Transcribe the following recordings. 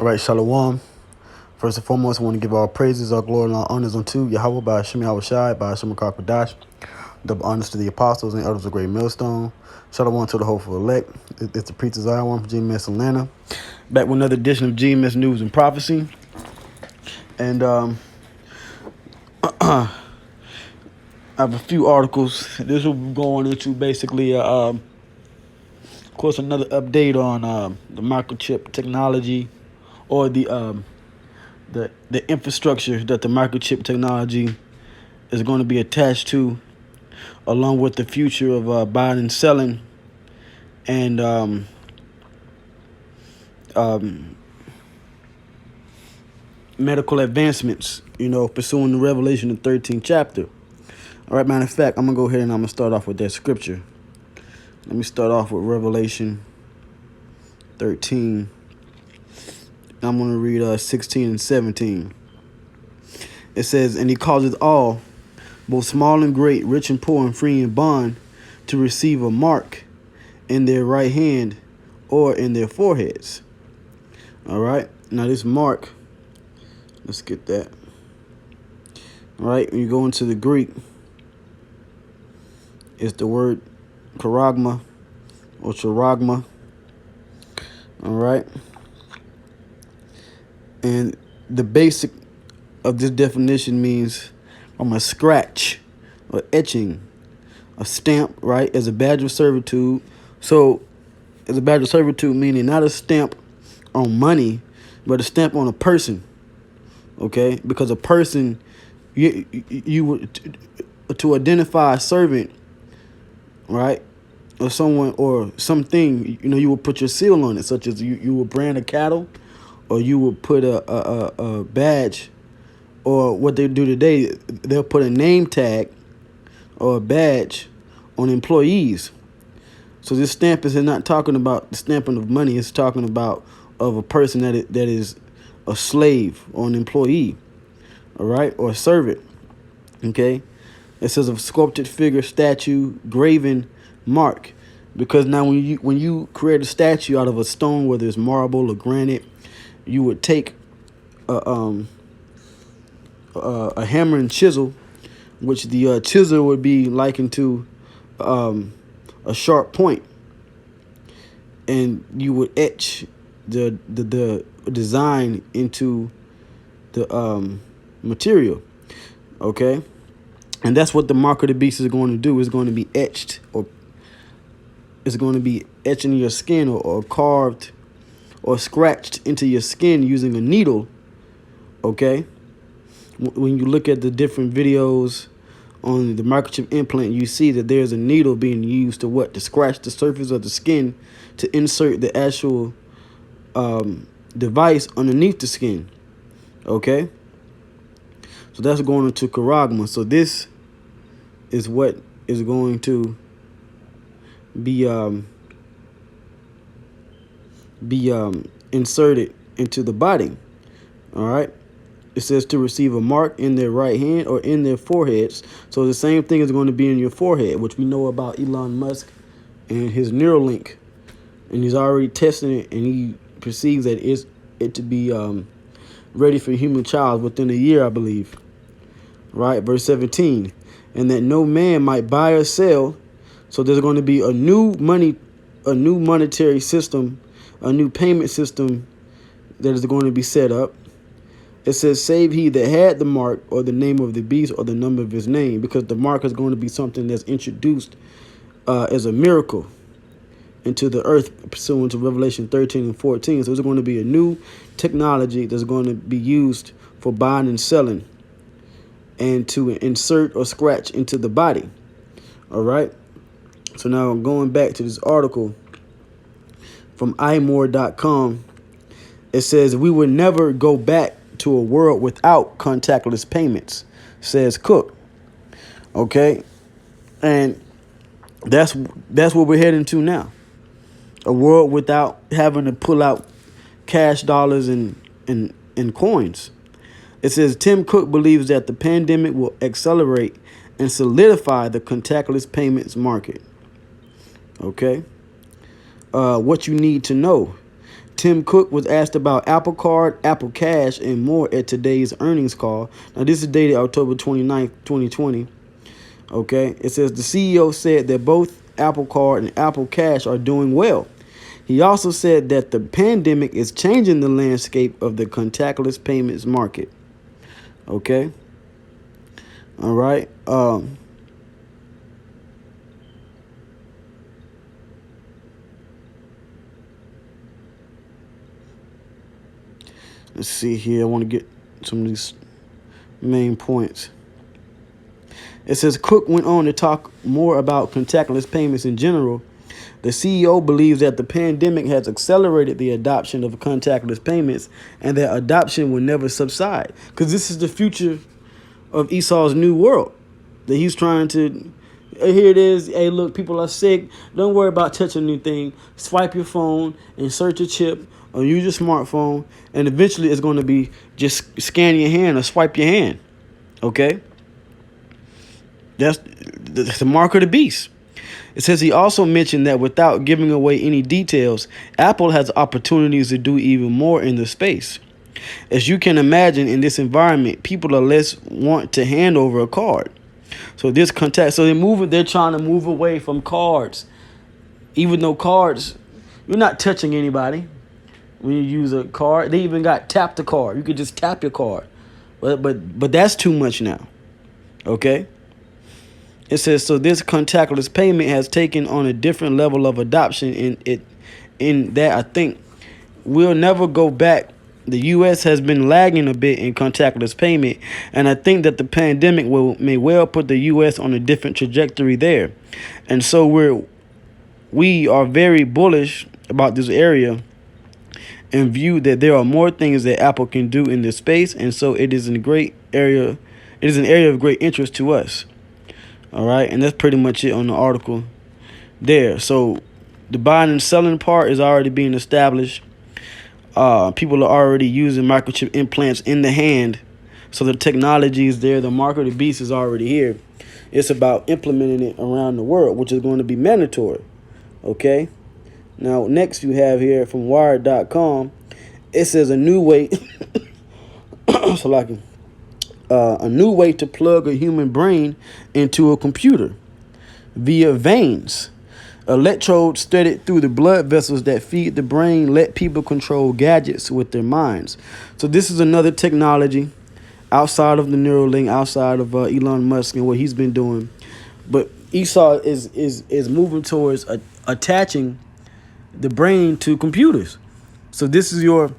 All right, Shalom. First and foremost, I want to give all praises, all glory, and all honors unto Yahweh by Hashem Yahushai, by Hashem Kakadash. Double honors to the apostles and elders of Great Millstone. Shalom to the hopeful elect. It's the preacher Zion from GMS Atlanta. Back with another edition of GMS News and Prophecy. And I have a few articles. This will be going into basically, of course, another update on the microchip technology, or the infrastructure that the microchip technology is going to be attached to, along with the future of buying and selling, and medical advancements, pursuing the Revelation, the 13th chapter. All right, matter of fact, I'm going to go ahead and I'm going to start off with that scripture. Let me start off with Revelation 13. I'm going to read 16 and 17. It says, "And he causeth all, both small and great, rich and poor, and free and bond, to receive a mark in their right hand or in their foreheads." All right. Now this mark, let's get that. All right. When you go into the Greek, it's the word charagma or charagma. All right. And the basic of this definition means from a scratch or etching, a stamp, right, as a badge of servitude. So as a badge of servitude, meaning not a stamp on money, but a stamp on a person. Okay, because a person, you would, to identify a servant, right, or someone or something, you would put your seal on it, such as you would brand a cattle, or you would put a badge, or what they do today, they'll put a name tag or a badge on employees. So this stamp is not talking about the stamping of money. It's talking about of a person that is a slave or an employee, all right, or a servant. Okay, it says a sculpted figure, statue, graven, mark, because now when you create a statue out of a stone, whether it's marble or granite, you would take a hammer and chisel, which the chisel would be likened to a sharp point, and you would etch the design into the material. Okay, and that's what the mark of the beast is going to do. It's going to be etched, or it's going to be etched in your skin, or carved or scratched into your skin using a needle. Okay, when you look at the different videos on the microchip implant, you see that there's a needle being used to scratch the surface of the skin, to insert the actual device underneath the skin. Okay, so that's going into charagma. So this is what is going to be inserted into the body. All right. It says to receive a mark in their right hand or in their foreheads. So the same thing is going to be in your forehead, which we know about Elon Musk and his Neuralink. And he's already testing it, and he perceives that it to be ready for human trials within a year, I believe. Right, verse 17. "And that no man might buy or sell." So there's going to be a new monetary system, a new payment system that is going to be set up. It says, "Save he that had the mark, or the name of the beast, or the number of his name," because the mark is going to be something that's introduced as a miracle into the earth, pursuant to Revelation 13 and 14. So it's going to be a new technology that's going to be used for buying and selling, and to insert or scratch into the body. All right. So now going back to this article from imore.com, it says, "We would never go back to a world without contactless payments," says Cook. Okay, and that's what we're heading to now. A world without having to pull out cash dollars and coins. It says Tim Cook believes that the pandemic will accelerate and solidify the contactless payments market. Okay. What you need to know. Tim Cook was asked about Apple Card, Apple Cash, and more at today's earnings call. Now, this is dated October 29th, 2020. Okay, it says the CEO said that both Apple Card and Apple Cash are doing well. He also said that the pandemic is changing the landscape of the contactless payments market. Okay. All right. Let's see here. I want to get some of these main points. It says Cook went on to talk more about contactless payments in general. The CEO believes that the pandemic has accelerated the adoption of contactless payments and that adoption will never subside. Because this is the future of Esau's new world that he's trying to. Here it is. Hey, look, people are sick. Don't worry about touching anything. Swipe your phone, insert your chip, or use your smartphone, and eventually it's going to be just scan your hand or swipe your hand. Okay? That's the mark of the beast. It says he also mentioned that without giving away any details, Apple has opportunities to do even more in the space. As you can imagine, in this environment, people are less want to hand over a card. So they're trying to move away from cards. Even though cards, you're not touching anybody when you use a card. They even got tap the card. You could just tap your card. But that's too much now. Okay? It says, so this contactless payment has taken on a different level of adoption in that I think we'll never go back. The U.S. has been lagging a bit in contactless payment, and I think that the pandemic may well put the U.S. on a different trajectory there. And so we are very bullish about this area and view that there are more things that Apple can do in this space, and so it is a great area. It is an area of great interest to us. All right, and that's pretty much it on the article there. So the buying and selling part is already being established. People are already using microchip implants in the hand. So the technology is there. The mark of the beast is already here. It's about implementing it around the world, which is going to be mandatory. Okay. Now, next you have here from Wired.com. It says a new way. A new way to plug a human brain into a computer via veins. Electrodes threaded through the blood vessels that feed the brain let people control gadgets with their minds. So this is another technology outside of the Neuralink, outside of Elon Musk and what he's been doing. But Esau is moving towards attaching the brain to computers. So this is your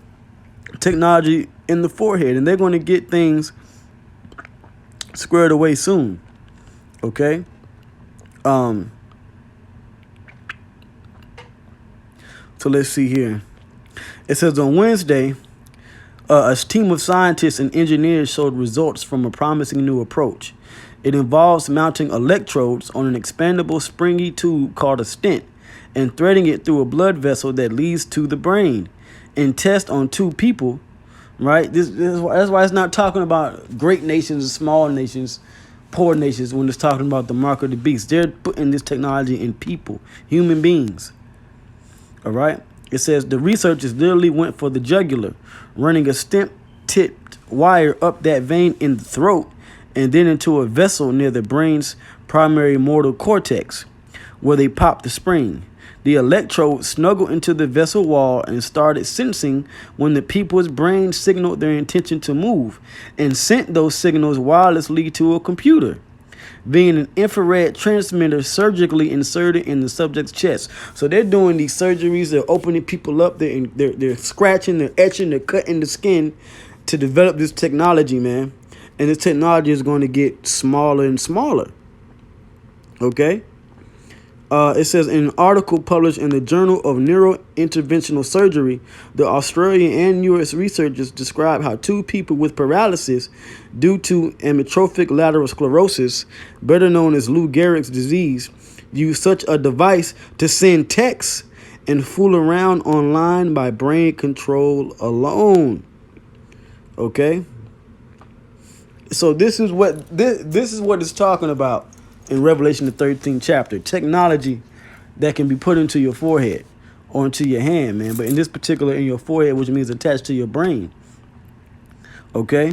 technology in the forehead, and they're going to get things squared away soon. Okay? So let's see here. It says on Wednesday, a team of scientists and engineers showed results from a promising new approach. It involves mounting electrodes on an expandable springy tube called a stent and threading it through a blood vessel that leads to the brain. In tests on 2 people, right? That's why it's not talking about great nations and small nations, poor nations, when it's talking about the mark of the beast. They're putting this technology in people, human beings. All right. It says the researchers literally went for the jugular, running a stem-tipped wire up that vein in the throat and then into a vessel near the brain's primary motor cortex, where they popped the spring. The electrode snuggled into the vessel wall and started sensing when the people's brain signaled their intention to move and sent those signals wirelessly to a computer, being an infrared transmitter surgically inserted in the subject's chest. So they're doing these surgeries. They're opening people up. They're scratching, they're etching, they're cutting the skin to develop this technology, man. And this technology is going to get smaller and smaller. Okay? It says in an article published in the Journal of Neurointerventional Surgery, the Australian and US researchers describe how 2 people with paralysis due to amyotrophic lateral sclerosis, better known as Lou Gehrig's disease, use such a device to send texts and fool around online by brain control alone. Okay? So this is what it's talking about in Revelation the 13th chapter. Technology that can be put into your forehead onto your hand, man. But in this particular, in your forehead, which means attached to your brain. Okay?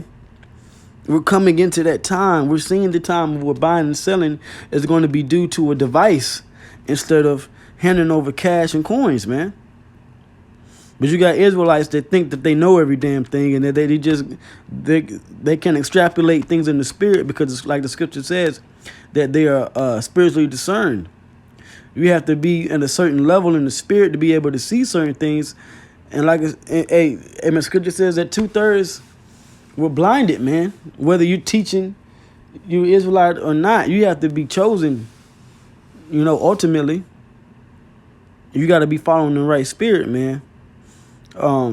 We're coming into that time. We're seeing the time of what buying and selling is going to be due to a device instead of handing over cash and coins, man. But you got Israelites that think that they know every damn thing, and that they can extrapolate things in the spirit, because it's like the scripture says that they are spiritually discerned. You have to be in a certain level in the spirit to be able to see certain things. And like the scripture says that 2/3 were blinded, man. Whether you're teaching, you Israelite or not, you have to be chosen. Ultimately, you got to be following the right spirit, man. A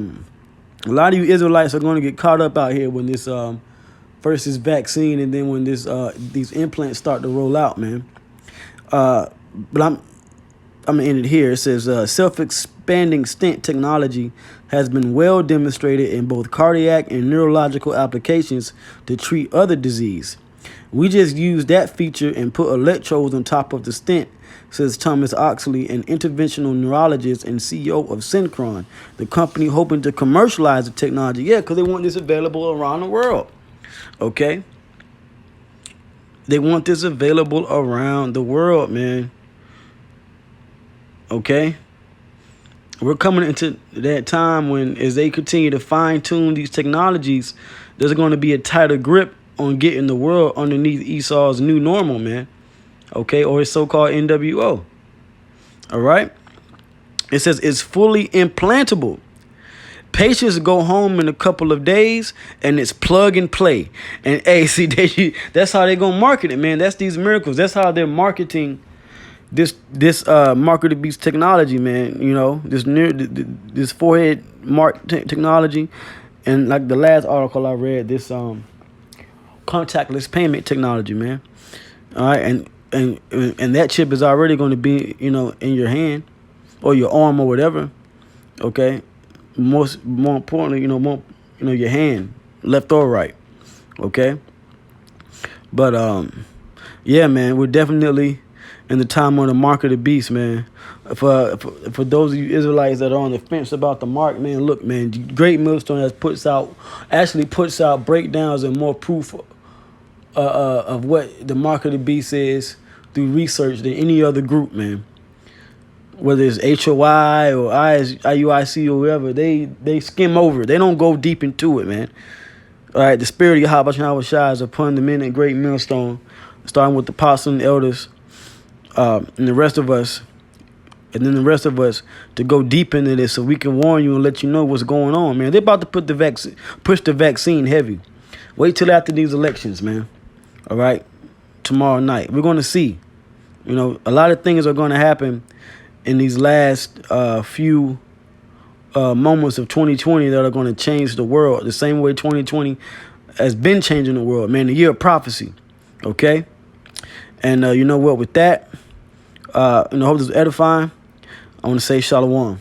lot of you Israelites are going to get caught up out here when this first this vaccine, and then when these implants start to roll out, man. But I'm gonna end it here. It says self-expanding stent technology has been well demonstrated in both cardiac and neurological applications to treat other disease. We just used that feature and put electrodes on top of the stent, says Thomas Oxley, an interventional neurologist and CEO of Synchron, the company hoping to commercialize the technology. Yeah, because they want this available around the world. Okay? They want this available around the world, man. Okay? We're coming into that time when, as they continue to fine-tune these technologies, there's going to be a tighter grip on getting the world underneath Esau's new normal, man. Okay? Or his so-called NWO. All right? It says it's fully implantable. Patients go home in a couple of days, and it's plug and play. And hey, see, that's how they're gonna market it, man. That's these miracles. That's how they're marketing this market beast technology, man. This forehead mark technology, and like the last article I read, this contactless payment technology, man. All right, and that chip is already going to be in your hand or your arm or whatever. Okay. More importantly, your hand, left or right. Okay. But yeah, man, we're definitely in the time on the mark of the beast, man. For those of you Israelites that are on the fence about the mark, man, look, man, Great Millstone puts out breakdowns and more proof of what the mark of the beast is through research than any other group, man. Whether it's HOI or IUIC or whoever, they skim over it. They don't go deep into it, man. All right, the spirit of Yahweh Shai is upon the men in Great Millstone, starting with the apostles and elders, and the rest of us, and then the rest of us to go deep into this so we can warn you and let you know what's going on, man. They're about to push the vaccine heavy. Wait till after these elections, man. All right, tomorrow night. We're going to see. A lot of things are going to happen in these last few moments of 2020 that are going to change the world the same way 2020 has been changing the world, man. The year of prophecy. Okay? And you know what? With that, hope this is edifying. I want to say shalom.